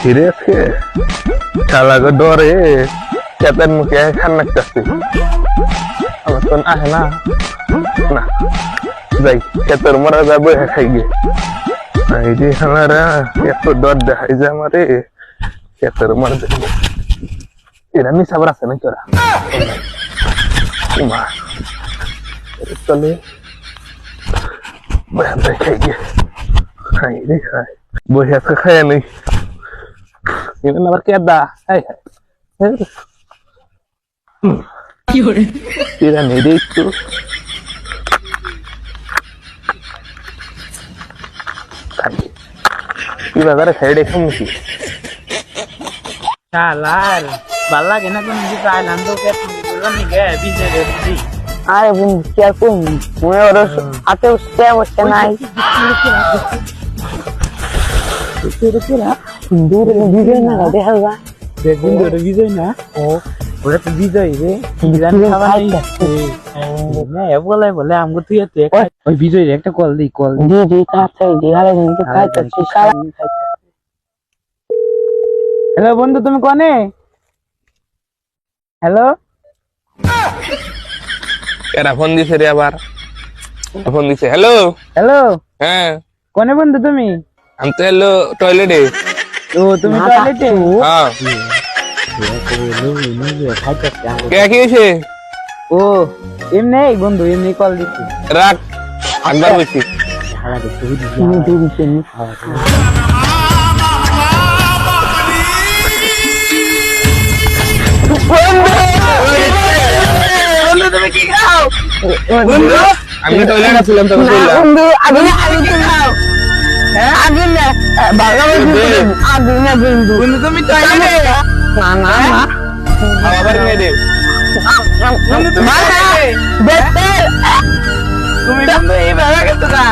ফিরে আজকে শালাকে ডরে খেতের মুখে খান লাগতেছে আমার তো আসে না না যাই খেতের মরা যাবো খাই গে এই যে খানারা এত ডর দেখাই যে আমারে খেতের মরা দেখবে এরা নিশাবার আছে নাকি ওরা মা চলে বসে খাই গে খাই রে খাই বসে আজকে খাই নেই ini nomor keda, hai, tidak nih itu, ini bagar head kamu sih, salar, bala kena tuh nih Thailand tuh kayak tuh nih kayak bisa deh, আরে বন্ধু কি আর করবি মনে ওর হাতে উঠতে বসতে নাই দূরে বিজয় না দেখা যা দেখুন দূরে বিজয় না ও ওরা তো বিজয় রে বিরান খাবার নেই না বলে বলে আমগো তুই এত ওই বিজয় একটা কল দি দি তাড়াতাড়ি দি আরে কিন্তু খাইতেছি হ্যালো বন্ধু তুমি কোনে হ্যালো এরা ফোন দিছে রে আবার ফোন দিছে হ্যালো হ্যালো হ্যাঁ কোনে বন্ধু তুমি আমি তো এলো টয়লেটে ও তুমি টয়লেটে হ্যাঁ কে কি হয়েছে ও এমনি বন্ধু এমনি কল দিচ্ছি রাখ একবার বলছি তুমি কি খাও আমি টয়লেটে ছিলাম তো বন্ধু আগে খাও আগে না বাবা আগে না বন্ধু বন্ধু তুমি টয়লেটে না না না আবার মেয়ে দে বন্ধু তুমি দেখতে তুমি বন্ধু এই ভাবে গেছো না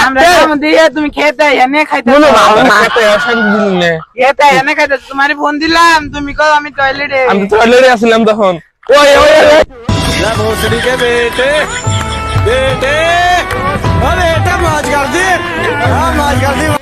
আমরা কাম দিয়ে তুমি খেতে এনে খাইতে বলো মা তো আসার দিন নে খেতে এনে খাইতে তোমারে ফোন দিলাম তুমি কও আমি টয়লেটে আমি তো টয়লেটে ছিলাম তখন ওই ना भोसड़ी के बेटे बेटे अरे बेटा मौज कर दी हाँ मौज कर दी